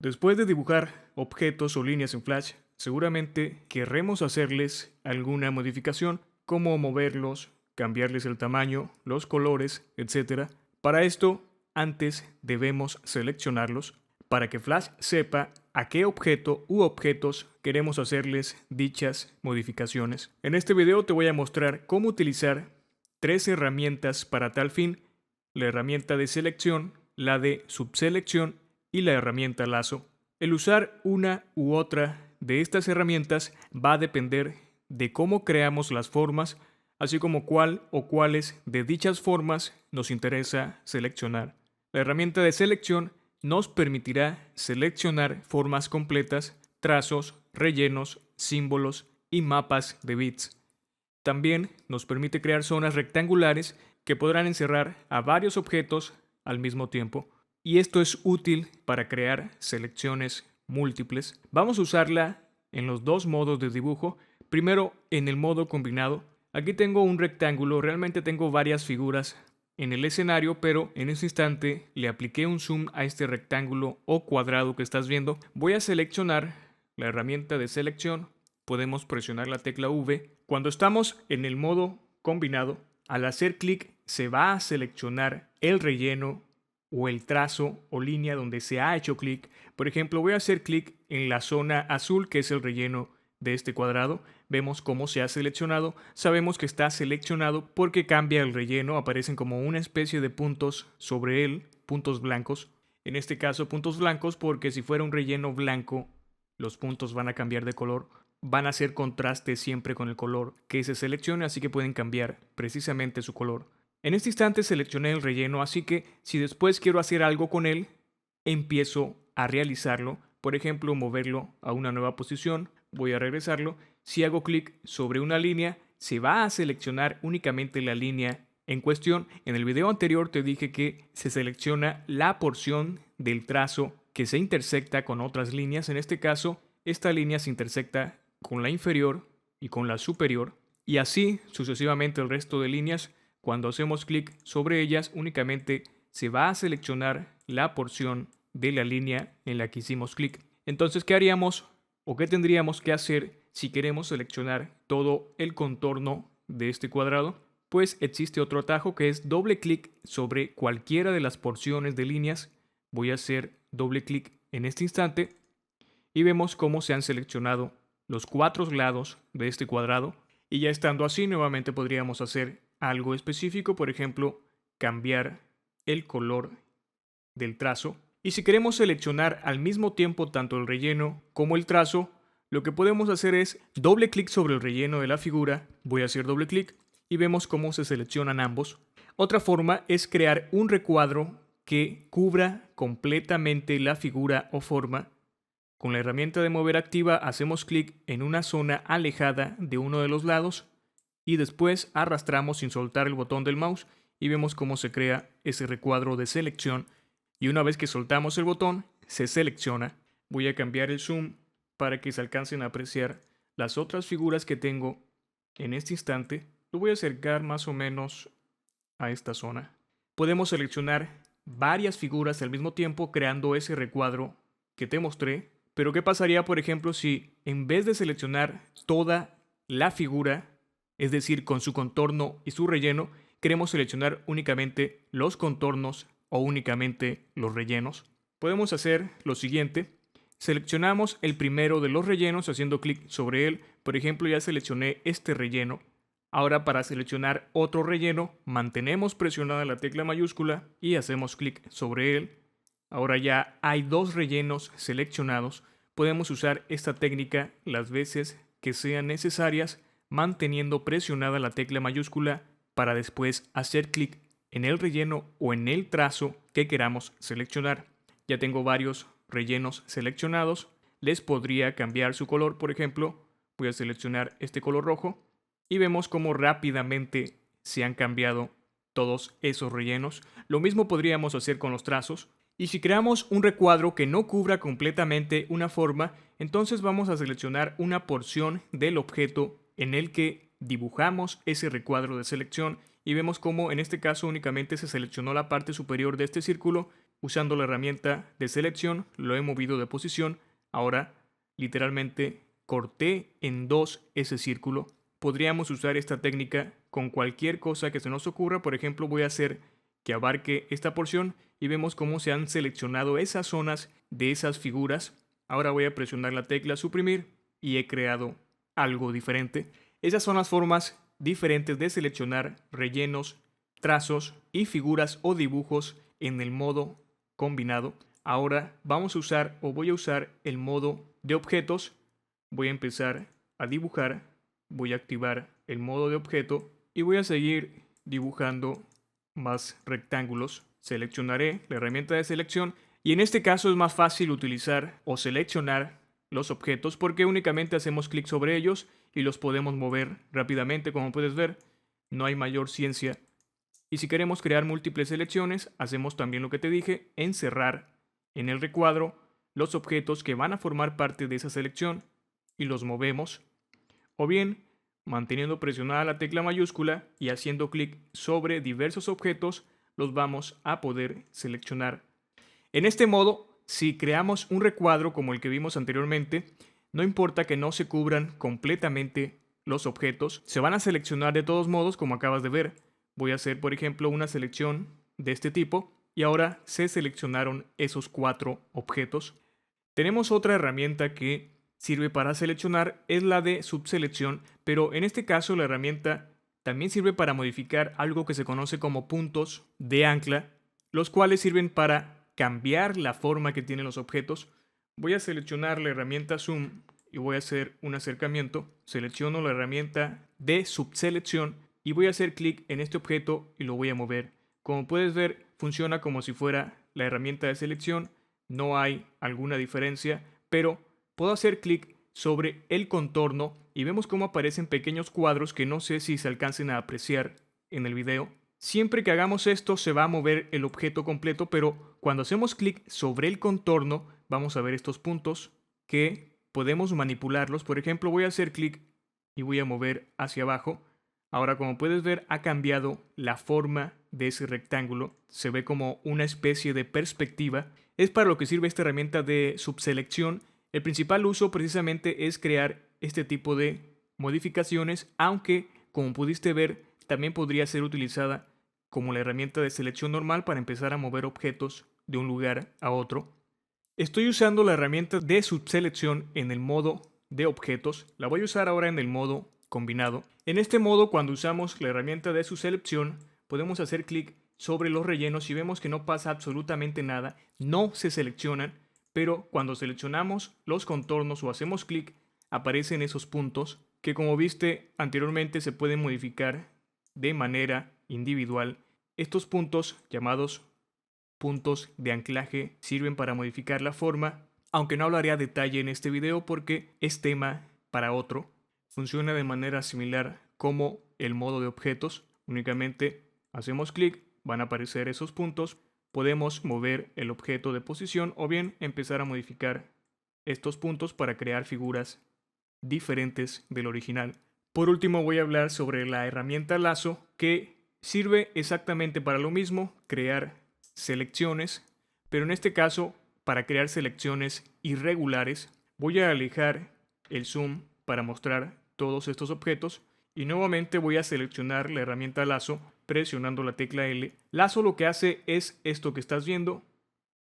Después de dibujar objetos o líneas en Flash, seguramente querremos hacerles alguna modificación, como moverlos, cambiarles el tamaño, los colores, etc. Para esto, antes debemos seleccionarlos para que Flash sepa a qué objeto u objetos queremos hacerles dichas modificaciones. En este video te voy a mostrar cómo utilizar tres herramientas para tal fin: la herramienta de selección, la de subselección y la herramienta lazo. El usar una u otra de estas herramientas va a depender de cómo creamos las formas, así como cuál o cuáles de dichas formas nos interesa seleccionar. La herramienta de selección nos permitirá seleccionar formas completas, trazos, rellenos, símbolos y mapas de bits. También nos permite crear zonas rectangulares que podrán encerrar a varios objetos al mismo tiempo. Y esto es útil para crear selecciones múltiples. Vamos a usarla en los dos modos de dibujo. Primero, en el modo combinado. Aquí tengo un rectángulo, realmente tengo varias figuras en el escenario, pero en este instante le apliqué un zoom a este rectángulo o cuadrado que estás viendo. Voy a seleccionar la herramienta de selección. Podemos presionar la tecla V. Cuando estamos en el modo combinado, al hacer clic se va a seleccionar el relleno o el trazo o línea donde se ha hecho clic. Por ejemplo, voy a hacer clic en la zona azul, que es el relleno de este cuadrado. Vemos cómo se ha seleccionado. Sabemos que está seleccionado porque cambia el relleno. Aparecen como una especie de puntos sobre él, puntos blancos. En este caso, puntos blancos porque si fuera un relleno blanco, los puntos van a cambiar de color. Van a hacer contraste siempre con el color que se seleccione, así que pueden cambiar precisamente su color. En este instante seleccioné el relleno, así que si después quiero hacer algo con él, empiezo a realizarlo. Por ejemplo, moverlo a una nueva posición. Voy a regresarlo. Si hago clic sobre una línea, se va a seleccionar únicamente la línea en cuestión. En el video anterior te dije que se selecciona la porción del trazo que se intersecta con otras líneas. En este caso, esta línea se intersecta con la inferior y con la superior. Y así sucesivamente el resto de líneas. Cuando hacemos clic sobre ellas, únicamente se va a seleccionar la porción de la línea en la que hicimos clic. Entonces, ¿qué haríamos o qué tendríamos que hacer si queremos seleccionar todo el contorno de este cuadrado? Pues existe otro atajo que es doble clic sobre cualquiera de las porciones de líneas. Voy a hacer doble clic en este instante y vemos cómo se han seleccionado los cuatro lados de este cuadrado. Y ya estando así, nuevamente podríamos hacer algo específico, por ejemplo, cambiar el color del trazo. Y si queremos seleccionar al mismo tiempo tanto el relleno como el trazo, lo que podemos hacer es doble clic sobre el relleno de la figura. Voy a hacer doble clic y vemos cómo se seleccionan ambos. Otra forma es crear un recuadro que cubra completamente la figura o forma. Con la herramienta de mover activa hacemos clic en una zona alejada de uno de los lados y después arrastramos sin soltar el botón del mouse y vemos cómo se crea ese recuadro de selección. Y una vez que soltamos el botón, se selecciona. Voy a cambiar el zoom para que se alcancen a apreciar las otras figuras que tengo en este instante. Lo voy a acercar más o menos a esta zona. Podemos seleccionar varias figuras al mismo tiempo creando ese recuadro que te mostré. Pero ¿qué pasaría, por ejemplo, si en vez de seleccionar toda la figura, es decir, con su contorno y su relleno, queremos seleccionar únicamente los contornos o únicamente los rellenos? Podemos hacer lo siguiente. Seleccionamos el primero de los rellenos haciendo clic sobre él. Por ejemplo, ya seleccioné este relleno. Ahora, para seleccionar otro relleno, mantenemos presionada la tecla mayúscula y hacemos clic sobre él. Ahora ya hay dos rellenos seleccionados. Podemos usar esta técnica las veces que sean necesarias, manteniendo presionada la tecla mayúscula para después hacer clic en el relleno o en el trazo que queramos seleccionar. Ya tengo varios rellenos seleccionados. Les podría cambiar su color, por ejemplo. Voy a seleccionar este color rojo y vemos cómo rápidamente se han cambiado todos esos rellenos. Lo mismo podríamos hacer con los trazos. Y si creamos un recuadro que no cubra completamente una forma, entonces vamos a seleccionar una porción del objeto en el que dibujamos ese recuadro de selección y vemos cómo en este caso únicamente se seleccionó la parte superior de este círculo usando la herramienta de selección, lo he movido de posición. Ahora, literalmente, corté en dos ese círculo. Podríamos usar esta técnica con cualquier cosa que se nos ocurra. Por ejemplo, voy a hacer que abarque esta porción y vemos cómo se han seleccionado esas zonas de esas figuras. Ahora voy a presionar la tecla suprimir y he creado algo diferente. Esas son las formas diferentes de seleccionar rellenos, trazos y figuras o dibujos en el modo combinado. Ahora vamos a usar o voy a usar el modo de objetos. Voy a empezar a dibujar, voy a activar el modo de objeto y voy a seguir dibujando más rectángulos. Seleccionaré la herramienta de selección y en este caso es más fácil utilizar o seleccionar los objetos porque únicamente hacemos clic sobre ellos y los podemos mover rápidamente. Como puedes ver, no hay mayor ciencia. Y si queremos crear múltiples selecciones, hacemos también lo que te dije, encerrar en el recuadro los objetos que van a formar parte de esa selección y los movemos. O bien, manteniendo presionada la tecla mayúscula y haciendo clic sobre diversos objetos, los vamos a poder seleccionar. En este modo, si creamos un recuadro como el que vimos anteriormente, no importa que no se cubran completamente los objetos, se van a seleccionar de todos modos como acabas de ver. Voy a hacer, por ejemplo, una selección de este tipo y ahora se seleccionaron esos 4 objetos. Tenemos otra herramienta que sirve para seleccionar, es la de subselección, pero en este caso la herramienta también sirve para modificar algo que se conoce como puntos de ancla, los cuales sirven para cambiar la forma que tienen los objetos. Voy a seleccionar la herramienta Zoom y voy a hacer un acercamiento. Selecciono la herramienta de subselección y voy a hacer clic en este objeto y lo voy a mover. Como puedes ver, funciona como si fuera la herramienta de selección. No hay alguna diferencia, pero puedo hacer clic sobre el contorno y vemos cómo aparecen pequeños cuadros que no sé si se alcancen a apreciar en el video. Siempre que hagamos esto se va a mover el objeto completo, pero cuando hacemos clic sobre el contorno vamos a ver estos puntos que podemos manipularlos. Por ejemplo, voy a hacer clic y voy a mover hacia abajo. Ahora, como puedes ver, ha cambiado la forma de ese rectángulo. Se ve como una especie de perspectiva. Es para lo que sirve esta herramienta de subselección. El principal uso precisamente es crear este tipo de modificaciones, aunque, como pudiste ver, también podría ser utilizada como la herramienta de selección normal para empezar a mover objetos de un lugar a otro. Estoy usando la herramienta de subselección en el modo de objetos. La voy a usar ahora en el modo combinado. En este modo, cuando usamos la herramienta de subselección, podemos hacer clic sobre los rellenos y vemos que no pasa absolutamente nada, no se seleccionan, pero cuando seleccionamos los contornos o hacemos clic, aparecen esos puntos que, como viste anteriormente, se pueden modificar de manera individual. Estos puntos, llamados puntos de anclaje, sirven para modificar la forma, aunque no hablaré a detalle en este video porque es tema para otro. Funciona de manera similar como el modo de objetos. Únicamente hacemos clic, van a aparecer esos puntos. Podemos mover el objeto de posición o bien empezar a modificar estos puntos para crear figuras diferentes del original. Por último, voy a hablar sobre la herramienta lazo, que sirve exactamente para lo mismo, crear selecciones, pero en este caso, para crear selecciones irregulares, voy a alejar el zoom para mostrar todos estos objetos y nuevamente voy a seleccionar la herramienta lazo presionando la tecla L. Lazo lo que hace es esto que estás viendo,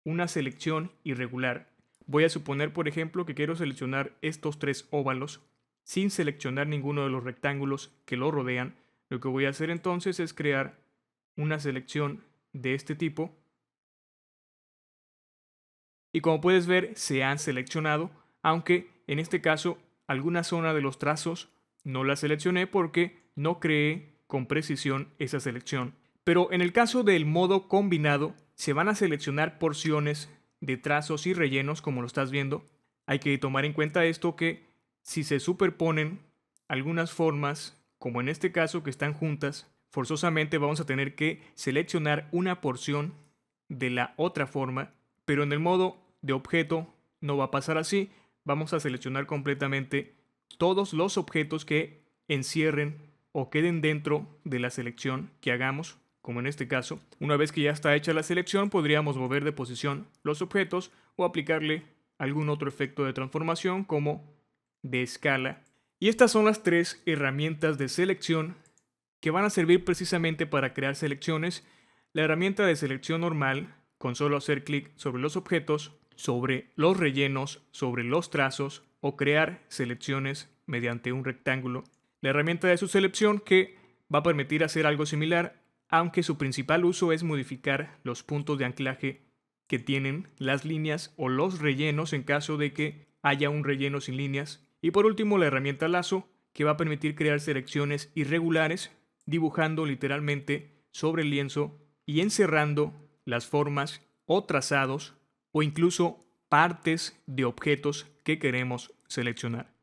una selección irregular. Voy a suponer, por ejemplo, que quiero seleccionar estos 3 óvalos sin seleccionar ninguno de los rectángulos que lo rodean. Lo que voy a hacer entonces es crear una selección de este tipo. Y como puedes ver, se han seleccionado, aunque en este caso alguna zona de los trazos no la seleccioné porque no creé con precisión esa selección. Pero en el caso del modo combinado, se van a seleccionar porciones de trazos y rellenos, como lo estás viendo. Hay que tomar en cuenta esto, que si se superponen algunas formas, como en este caso que están juntas, forzosamente vamos a tener que seleccionar una porción de la otra forma, pero en el modo de objeto no va a pasar así. Vamos a seleccionar completamente todos los objetos que encierren o queden dentro de la selección que hagamos. como en este caso. Una vez que ya está hecha la selección, podríamos mover de posición los objetos o aplicarle algún otro efecto de transformación como de escala. Y estas son las tres herramientas de selección que van a servir precisamente para crear selecciones. La herramienta de selección normal, con solo hacer clic sobre los objetos, sobre los rellenos, sobre los trazos o crear selecciones mediante un rectángulo. La herramienta de subselección, que va a permitir hacer algo similar, aunque su principal uso es modificar los puntos de anclaje que tienen las líneas o los rellenos en caso de que haya un relleno sin líneas. Y por último, la herramienta lazo, que va a permitir crear selecciones irregulares dibujando literalmente sobre el lienzo y encerrando las formas o trazados o incluso partes de objetos que queremos seleccionar.